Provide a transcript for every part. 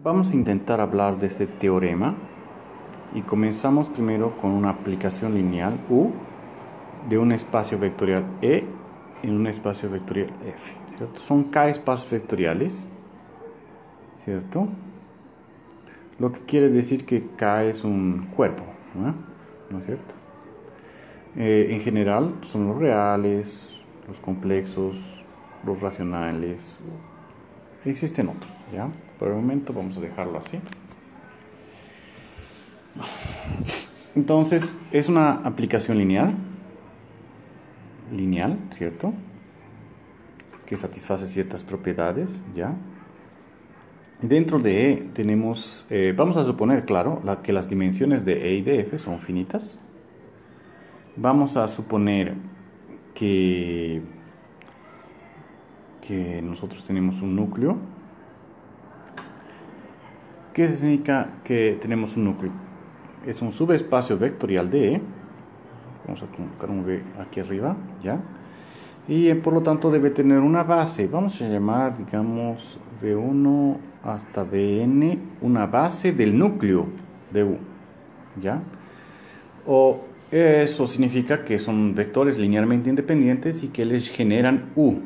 Vamos a intentar hablar de este teorema y comenzamos primero con una aplicación lineal U de un espacio vectorial E en un espacio vectorial F, ¿cierto? Son K espacios vectoriales, ¿cierto? Lo que quiere decir que K es un cuerpo, ¿no es cierto? En general son los reales, los complejos, los racionales. Existen otros, ¿ya? Por el momento vamos a dejarlo así. Entonces, es una aplicación lineal, ¿cierto? Que satisface ciertas propiedades, ¿ya? Y dentro de E tenemos, vamos a suponer, claro, que las dimensiones de E y de F son finitas. Vamos a suponer que nosotros tenemos un núcleo. ¿Qué significa que tenemos un núcleo? Es un subespacio vectorial de E. Vamos a colocar un V aquí arriba, ¿ya? Y por lo tanto debe tener una base. Vamos a llamar, digamos, V1 hasta Vn, una base del núcleo de U, ¿ya? O eso significa que son vectores linealmente independientes y que les generan U.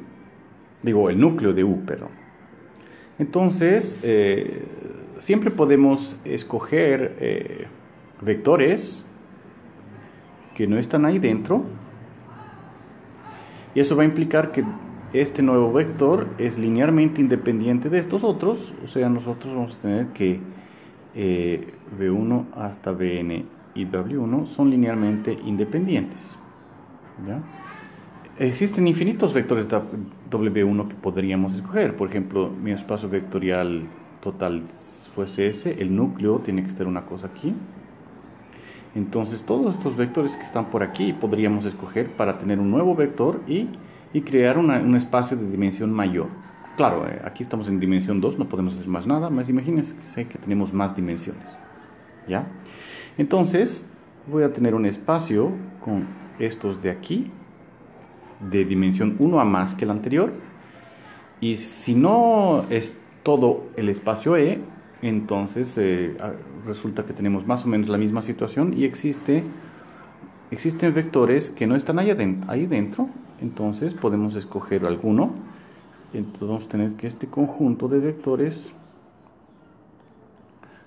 Digo, el núcleo de U, perdón. Entonces, siempre podemos escoger vectores que no están ahí dentro, y eso va a implicar que este nuevo vector es linealmente independiente de estos otros. O sea, nosotros vamos a tener que V1 hasta Vn y W1 son linealmente independientes, ¿ya? Existen infinitos vectores de W1 que podríamos escoger. Por ejemplo, mi espacio vectorial total fuese ese, el núcleo tiene que estar una cosa aquí. Entonces todos estos vectores que están por aquí podríamos escoger para tener un nuevo vector y crear un espacio de dimensión mayor. Claro, aquí estamos en dimensión 2, no podemos hacer más nada, más imagínense que tenemos más dimensiones, ¿ya? Entonces voy a tener un espacio con estos de aquí, de dimensión 1 a más que el anterior, y si no es todo el espacio E, entonces resulta que tenemos más o menos la misma situación y existen vectores que no están ahí dentro. Entonces podemos escoger alguno. Entonces vamos a tener que este conjunto de vectores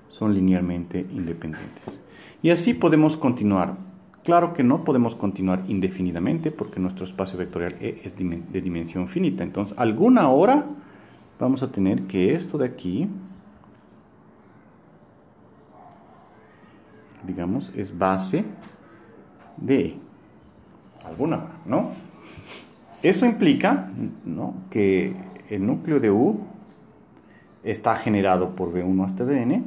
son linealmente independientes. Y así podemos continuar. Claro que no podemos continuar indefinidamente porque nuestro espacio vectorial E es de dimensión finita. Entonces, alguna hora vamos a tener que esto de aquí, digamos, es base de E. Alguna hora, ¿no? Eso implica, ¿no?, que el núcleo de U está generado por V1 hasta Vn.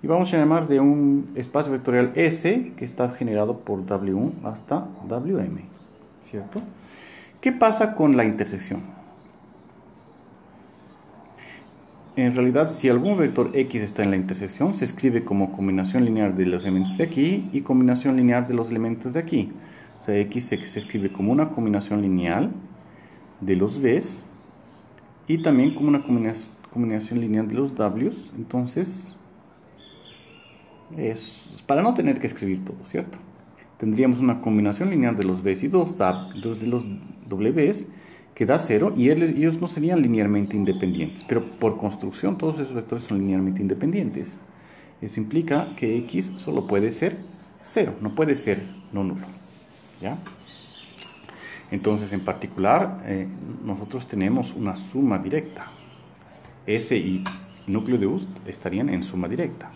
Y vamos a llamar de un espacio vectorial S que está generado por W1 hasta Wm, ¿cierto? ¿Qué pasa con la intersección? En realidad, si algún vector X está en la intersección, se escribe como combinación lineal de los elementos de aquí y combinación lineal de los elementos de aquí. O sea, X se escribe como una combinación lineal de los V's y también como una combinación lineal de los W's. Entonces, es para no tener que escribir todo, ¿cierto? Tendríamos una combinación lineal de los V's y dos de los W's que da 0, y ellos no serían linealmente independientes, pero por construcción todos esos vectores son linealmente independientes. Eso implica que X solo puede ser 0, no puede ser no nulo, ¿ya? Entonces, en particular, nosotros tenemos una suma directa. S y núcleo de U estarían en suma directa.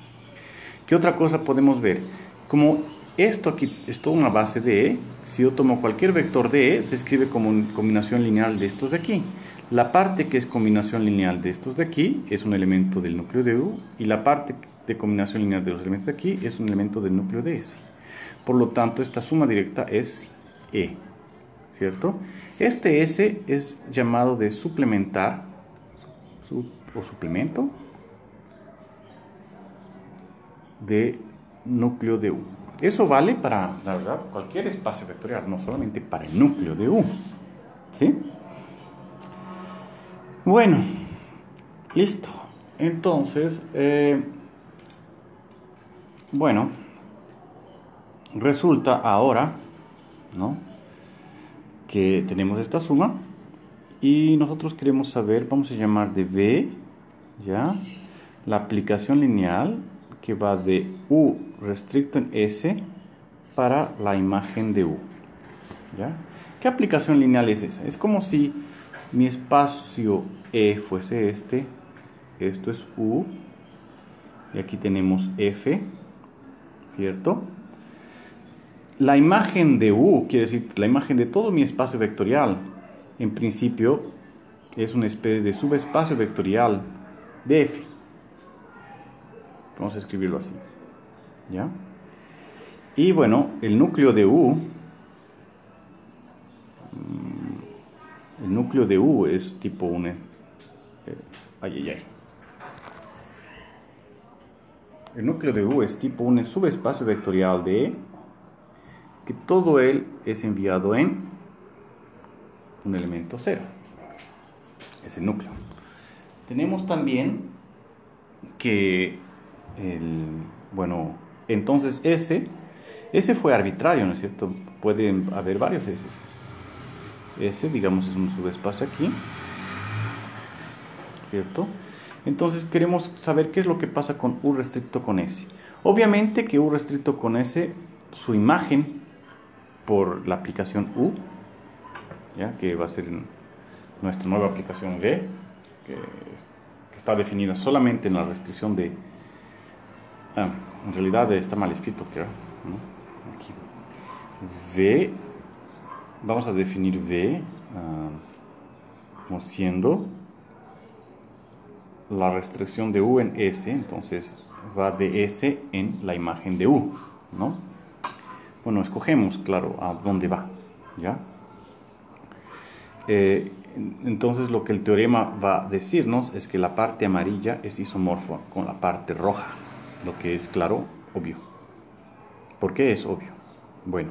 ¿Qué otra cosa podemos ver? Como esto aquí es toda una base de E, si yo tomo cualquier vector de E, se escribe como una combinación lineal de estos de aquí. La parte que es combinación lineal de estos de aquí es un elemento del núcleo de U, y la parte de combinación lineal de los elementos de aquí es un elemento del núcleo de S. Por lo tanto, esta suma directa es E, ¿cierto? Este S es llamado de suplementar o suplemento de núcleo de U. Eso vale para, la verdad, cualquier espacio vectorial, no solamente para el núcleo de U, ¿sí? Bueno, listo. Entonces, bueno, resulta ahora, ¿no?, que tenemos esta suma y nosotros queremos saber, vamos a llamar de V, ¿ya?, la aplicación lineal que va de U restricto en S para la imagen de U, ¿ya? ¿Qué aplicación lineal es esa? Es como si mi espacio E fuese este, esto es U, y aquí tenemos F, ¿cierto? La imagen de U, quiere decir la imagen de todo mi espacio vectorial, en principio es una especie de subespacio vectorial de F. Vamos a escribirlo así, ¿ya? Y bueno, el núcleo de U, es tipo un... El núcleo de U es tipo un subespacio vectorial de E, que todo él es enviado en un elemento 0. Es el núcleo. Tenemos también que bueno, entonces S fue arbitrario, ¿no es cierto? Pueden haber varios S. S, digamos, es un subespacio aquí, ¿cierto? Entonces queremos saber qué es lo que pasa con U restricto con S. Obviamente que U restricto con S, su imagen por la aplicación U, ¿ya?, que va a ser nuestra nueva aplicación V, que está definida solamente en la restricción de... en realidad está mal escrito, creo, ¿no? Aquí. V, vamos a definir V como siendo la restricción de U en S, entonces va de S en la imagen de U, ¿no? Bueno, escogemos, claro, a dónde va, ¿ya? Entonces lo que el teorema va a decirnos es que la parte amarilla es isomorfa con la parte roja, lo que es, claro, obvio. ¿Por qué es obvio? Bueno,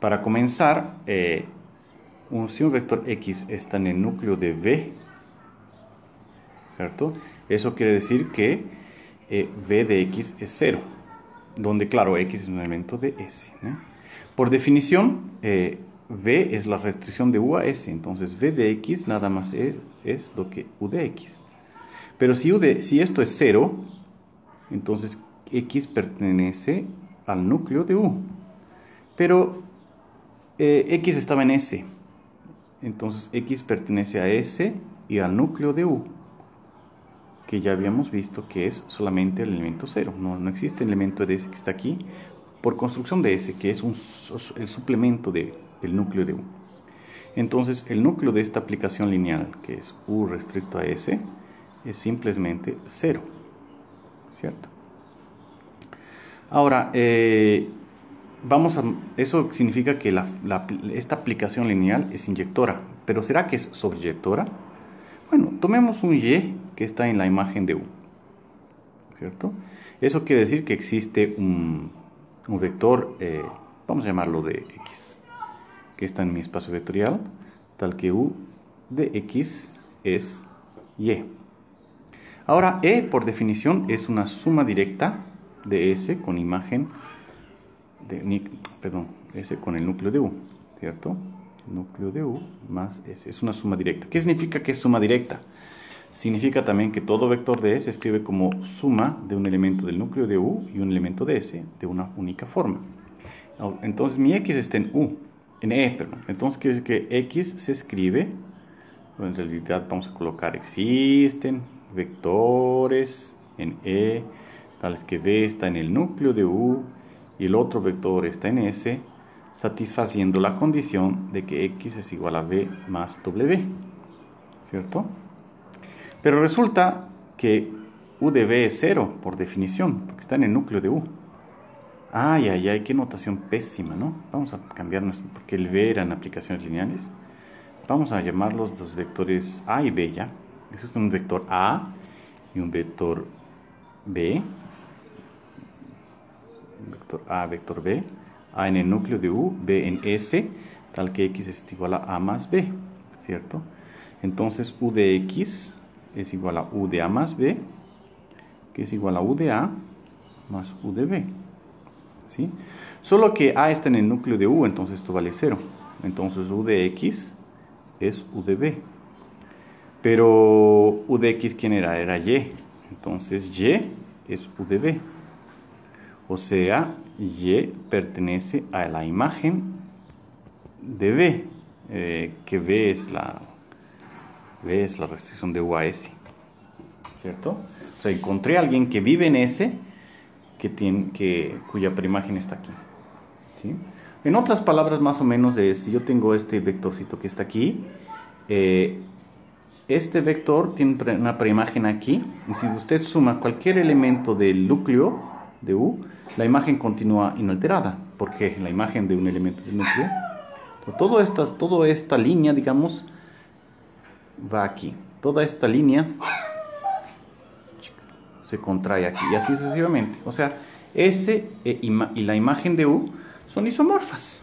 para comenzar, si un vector X está en el núcleo de V, ¿cierto? Eso quiere decir que V de X es 0, donde, claro, X es un elemento de S, ¿no? Por definición, V es la restricción de U a S, entonces V de X nada más es lo que U de X. Pero si esto es 0, entonces X pertenece al núcleo de U. Pero X estaba en S, entonces X pertenece a S y al núcleo de U, que ya habíamos visto que es solamente el elemento 0. No existe el elemento de S que está aquí por construcción de S, que es el suplemento del núcleo de U. Entonces el núcleo de esta aplicación lineal, que es U restricto a S, es simplemente 0, ¿cierto? Ahora, eso significa que esta aplicación lineal es inyectora, pero ¿será que es sobreyectora? Bueno, tomemos un Y que está en la imagen de U, ¿cierto? Eso quiere decir que existe un vector, vamos a llamarlo de X, que está en mi espacio vectorial, tal que U de X es Y. Ahora, E por definición es una suma directa de S con imagen S con el núcleo de U, ¿cierto? Núcleo de U más S, es una suma directa. ¿Qué significa que es suma directa? Significa también que todo vector de S se escribe como suma de un elemento del núcleo de U y un elemento de S de una única forma. Entonces mi X está en U, en E, perdón. Entonces quiere decir que X se escribe, bueno, en realidad vamos a colocar existen vectores en E, tales que V está en el núcleo de U y el otro vector está en S, satisfaciendo la condición de que X es igual a V más W, ¿cierto? Pero resulta que U de V es 0 por definición, porque está en el núcleo de U. Ay, qué notación pésima, ¿no? Vamos a cambiarnos, porque el V eran aplicaciones lineales. Vamos a llamarlos los vectores A y B, ¿ya? Eso es un vector A y un vector B. Vector A, vector B. A en el núcleo de U, B en S, tal que X es igual a más B, ¿cierto? Entonces U de X es igual a U de A más B, que es igual a U de A más U de B. ¿Sí? Solo que A está en el núcleo de U, entonces esto vale 0. Entonces U de X es U de B. Pero U de X, ¿quién era? Era Y. Entonces Y es U de B. O sea, Y pertenece a la imagen de B, que B es la restricción de U a S. ¿Cierto? O sea, encontré a alguien que vive en S, cuya preimagen está aquí. ¿Sí? En otras palabras, más o menos, si yo tengo este vectorcito que está aquí, este vector tiene una preimagen aquí, y si usted suma cualquier elemento del núcleo de U, la imagen continúa inalterada, porque la imagen de un elemento del núcleo, toda esta línea, digamos, va aquí. Toda esta línea se contrae aquí, y así sucesivamente. O sea, S y la imagen de U son isomorfas.